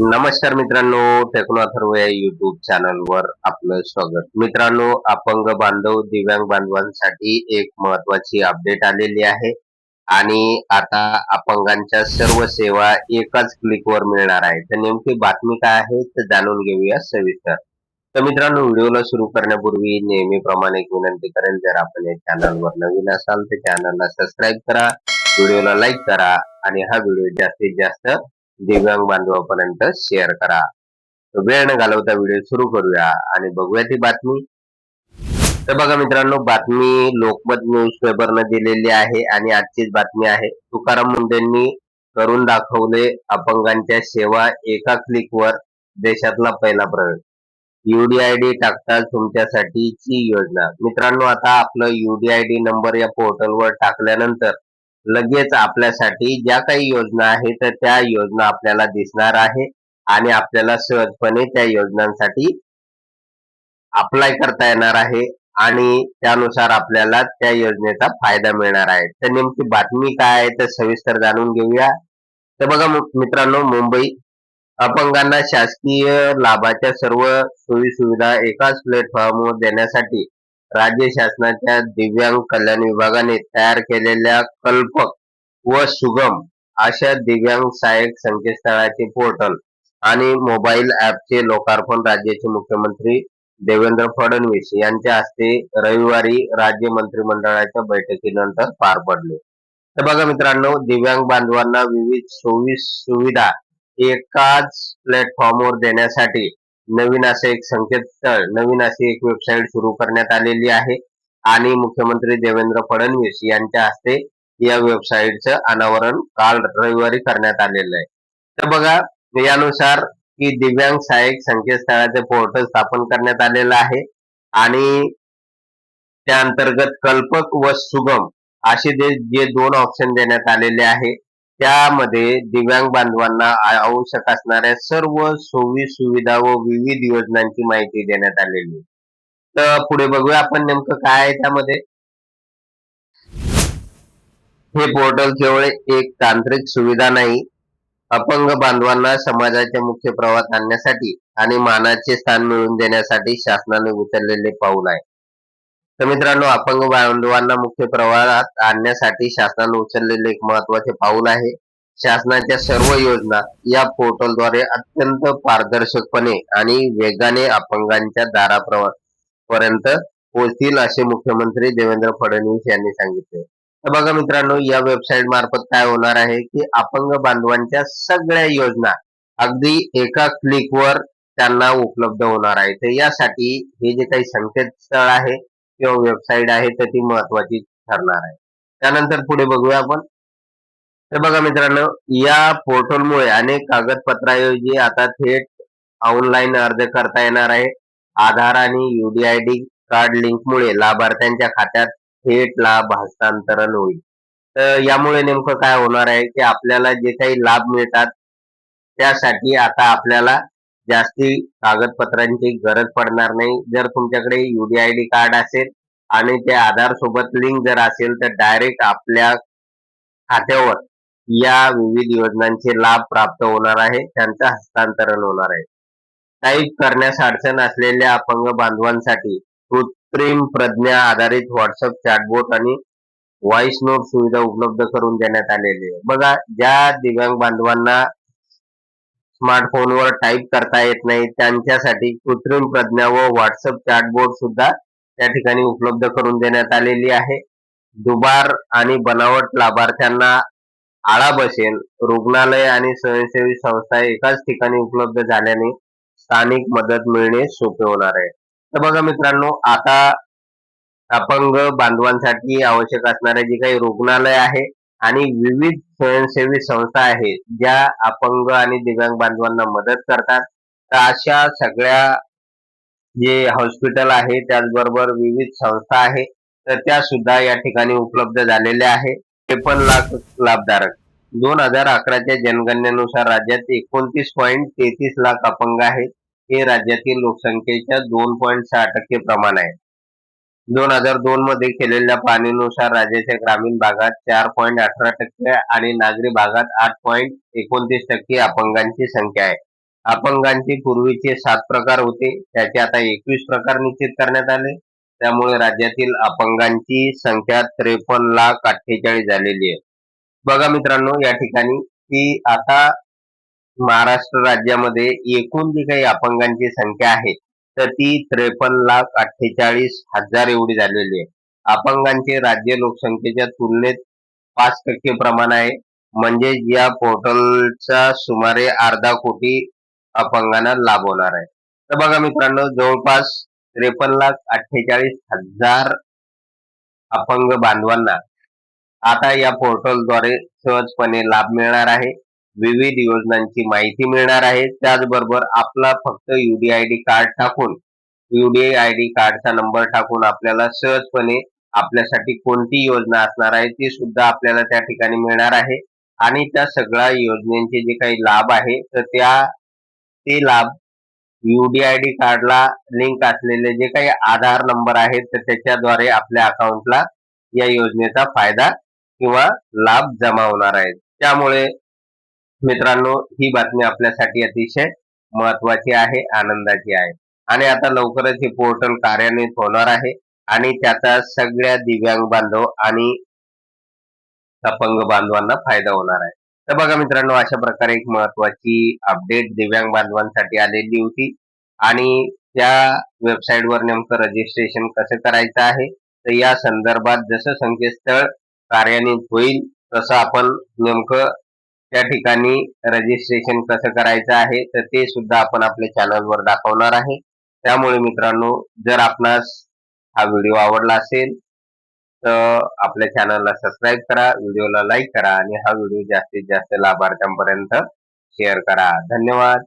नमस्कार मित्रांनो, टेक्नो अथर्व या युट्यूब चॅनलवर आपलं स्वागत. मित्रांनो, अपंग बांधव, दिव्यांग बांधवांसाठी एक महत्वाची अपडेट आलेली आहे आणि आता अपंगांच्या सर्व सेवा एकाच क्लिकवर मिळणार आहे. तर नेमकी बातमी काय आहे ते जाणून घेऊया सविस्तर. तर मित्रांनो, व्हिडिओला सुरू करण्यापूर्वी नेहमीप्रमाणे एक विनंती करेल, जर आपण या चॅनलवर नवीन असाल तर चॅनलला सबस्क्राईब करा, व्हिडिओला लाईक करा आणि हा व्हिडिओ जास्तीत जास्त दिव्यांग बांधवापर्यंत शेअर करा. वेळ न घालवता व्हिडिओ सुरू करूया आणि बघूया ती बातमी. तर बघा मित्रांनो, बातमी लोकमत न्यूज पेपरनं दिलेली आहे आणि आजचीच बातमी आहे. तुकाराम मुंडेंनी करून दाखवले अपंगांच्या सेवा एका क्लिकवर, देशातला पहिला प्रयोग. UDID टाकता तुमच्यासाठीची योजना. मित्रांनो, आता आपलं UDID नंबर या पोर्टलवर टाकल्यानंतर लगेच आपल्यासाठी ज्या काही योजना आहेत तर त्या योजना आपल्याला दिसणार आहे आणि आपल्याला सहजपणे त्या योजनांसाठी अप्लाय करता येणार आहे आणि त्यानुसार आपल्याला त्या योजनेचा फायदा मिळणार आहे. तर नेमकी बातमी काय आहे तर सविस्तर जाणून घेऊया. तर बघा मित्रांनो, मुंबई अपंगांना शासकीय लाभाच्या सर्व सोयी सुविधा एकाच प्लॅटफॉर्मवर देण्यासाठी राज्य शासनाच्या दिव्यांग कल्याण विभागाने तयार केलेल्या कल्पक व सुगम अशा दिव्यांग सहाय्यक संकेतस्थळाचे पोर्टल आणि मोबाईल ॲपचे लोकार्पण राज्याचे मुख्यमंत्री देवेंद्र फडणवीस यांच्या हस्ते रविवारी राज्य मंत्रिमंडळाच्या बैठकीनंतर पार पडले. तर बघा मित्रांनो, दिव्यांग बांधवांना विविध सुविधा एकाच प्लॅटफॉर्मवर देण्यासाठी नवीन असे एक संकेतस्थळ, नवीन अशी एक वेबसाईट सुरू करण्यात आलेली आहे आणि मुख्यमंत्री देवेंद्र फडणवीस यांच्या हस्ते या वेबसाईटचं अनावरण काल रविवारी करण्यात आलेलं आहे. तर बघा, यानुसार की दिव्यांग सहाय्यक संकेतस्थळाचे पोर्टल स्थापन करण्यात आलेलं आहे आणि त्या अंतर्गत कल्पक व सुगम असे जे दोन ऑप्शन देण्यात आलेले आहे. त्यामध्ये दिव्यांग बांधवांना आवश्यक असणाऱ्या सर्व सोयी सुविधा व विविध योजनांची माहिती देण्यात आलेली. तर पुढे बघूया आपण नेमकं काय आहे त्यामध्ये. हे पोर्टल केवळ एक तांत्रिक सुविधा नाही, अपंग बांधवांना समाजाच्या मुख्य प्रवाहात आणण्यासाठी आणि मानाचे स्थान मिळवून देण्यासाठी शासनाने उचललेले पाऊल आहे. तर मित्रांनो, अपंग बांधवांना मुख्य प्रवाहात आणण्यासाठी शासनाने उचललेले एक महत्वाचे पाऊल आहे. शासनाच्या सर्व योजना या पोर्टलद्वारे अत्यंत पारदर्शकपणे आणि वेगाने अपंगांच्या दारापर्यंत पोहोचतील असे मुख्यमंत्री देवेंद्र फडणवीस यांनी सांगितले. तर बघा मित्रांनो, या वेबसाईट मार्फत काय होणार आहे की अपंग बांधवांच्या सगळ्या योजना अगदी एका क्लिकवर त्यांना उपलब्ध होणार आहे. तर यासाठी हे जे काही संकेतस्थळ आहे किंवा वेबसाईट आहे तर ती महत्वाची ठरणार आहे. त्यानंतर पुढे बघूया आपण. तर बघा मित्रांनो, या पोर्टलमुळे अनेक कागदपत्राऐवजी आता थेट ऑनलाईन अर्ज करता येणार आहे. आधार आणि UDID कार्ड लिंकमुळे लाभार्थ्यांच्या खात्यात थेट लाभ हस्तांतरण होईल. तर यामुळे नेमकं काय होणार आहे की आपल्याला जे काही लाभ मिळतात त्यासाठी आता आपल्याला जास्ती कागदपत्रांची गरज पडणार नाही. जर तुमच्याकडे UDID कार्ड असेल आणि ते आधार सोबत लिंक जर असेल तर डायरेक्ट आपल्या खात्यावर या विविध योजनांचे लाभ प्राप्त होणार आहे, त्यांचं हस्तांतरण होणार आहे. टाईप करण्यास अडचण असलेल्या अपंग बांधवांसाठी कृत्रिम प्रज्ञा आधारित व्हॉट्सअप चॅटबॉट आणि व्हॉइस नोट सुविधा उपलब्ध करून देण्यात आलेली आहे. बघा, ज्या दिव्यांग बांधवांना स्मार्टफोनवर टाईप करता येत नाही त्यांच्यासाठी कृत्रिम प्रज्ञा व व्हॉट्सअप चॅटबॉट सुद्धा त्या ठिकाणी उपलब्ध करून देण्यात आलेली आहे. दुबार आणि बनावट लाभार्थ्यांना आळा बसेल. रुग्णालय आणि स्वयंसेवी संस्था एकाच ठिकाणी उपलब्ध झाल्याने स्थानिक मदत मिळणे सोपे होणार आहे. तर बघा मित्रांनो, आता अपंग बांधवांसाठी आवश्यक असणारे जे काही रुग्णालय आहे आणि विविध स्वयंसेवी संस्था आहेत ज्या अपंग आणि दिव्यांग बांधवांना मदत करतात, तर अशा सगळ्या जे हॉस्पिटल आहे त्याचबरोबर विविध संस्था आहे तर त्या सुद्धा या ठिकाणी उपलब्ध झालेल्या आहे. 53 लाख लाभधारक. 2011च्या जनगणनेनुसार राज्यात 29.33 लाख अपंग आहेत. हे राज्यातील लोकसंख्येच्या 2.6% प्रमाण आहे. 2002 मध्ये केलेल्या पाहणीनुसार राज्याच्या ग्रामीण भागात 4.18% आणि नागरी भागात 8.29% अपंगांची संख्या आहे. अपंगांचे पूर्वीचे 7 प्रकार होते, त्याचे आता 21 प्रकार निश्चित करण्यात आले. त्यामुळे राज्यातील अपंगांची संख्या 53,48,00,000 झालेली आहे. बघा मित्रांनो, या ठिकाणी की आता महाराष्ट्र राज्यामध्ये एकूण जी काही अपंगांची संख्या आहे, तर ती 53,48,000 एवढी झालेली आहे. अपंगांचे राज्य लोकसंख्येच्या तुलनेत 5% प्रमाण आहे. म्हणजे या पोर्टलचा सुमारे अर्धा कोटी अपंगांना लाभ होणार आहे. तर बघा मित्रांनो, जवळपास 53,48,000 अपंग बांधवांना आता या पोर्टलद्वारे सहजपणे लाभ मिळणार आहे. विविध योजनांची माहिती मिळणार आहे. त्याचबरोबर आपला फक्त UDID कार्ड टाकून, UDID कार्डचा नंबर टाकून आपल्याला सहजपणे आपल्यासाठी कोणती योजना असणार आहे ती सुद्धा आपल्याला त्या ठिकाणी मिळणार आहे. आणि त्या सगळ्या योजनेचे जे काही लाभ आहे, तर ते लाभ UDID कार्डला लिंक असलेले जे काही आधार नंबर आहेत, तर त्याच्याद्वारे आपल्या अकाउंटला या योजनेचा फायदा किंवा लाभ जमा होणार आहे. त्यामुळे मित्रांनो, ही बातमी आपल्यासाठी अतिशय महत्वाची आहे, आनंदाची आहे. आणि आता लवकरच हे पोर्टल कार्यान्वित होणार आहे आणि त्याचा सगळ्या दिव्यांग बांधव आणि अपंग बांधवांना फायदा होणार आहे. तर बघा मित्रांनो, अशा प्रकारे एक महत्वाची अपडेट दिव्यांग बांधवांसाठी आलेली होती. आणि त्या वेबसाईटवर नेमकं रजिस्ट्रेशन कसं करायचं आहे, तर या संदर्भात जसं संकेतस्थळ कार्यान्वित होईल तसं आपण नेमकं त्या ठिकाणी रजिस्ट्रेशन कसं करायचं आहे, तर ते सुद्धा आपण आपल्या चॅनलवर दाखवणार आहे. त्यामुळे मित्रांनो, जर आपणास हा व्हिडिओ आवडला असेल तर आपल्या चॅनलला सबस्क्राईब करा, व्हिडिओला लाईक करा आणि हा व्हिडिओ जास्तीत जास्त लाभार्थ्यांपर्यंत शेअर करा. धन्यवाद.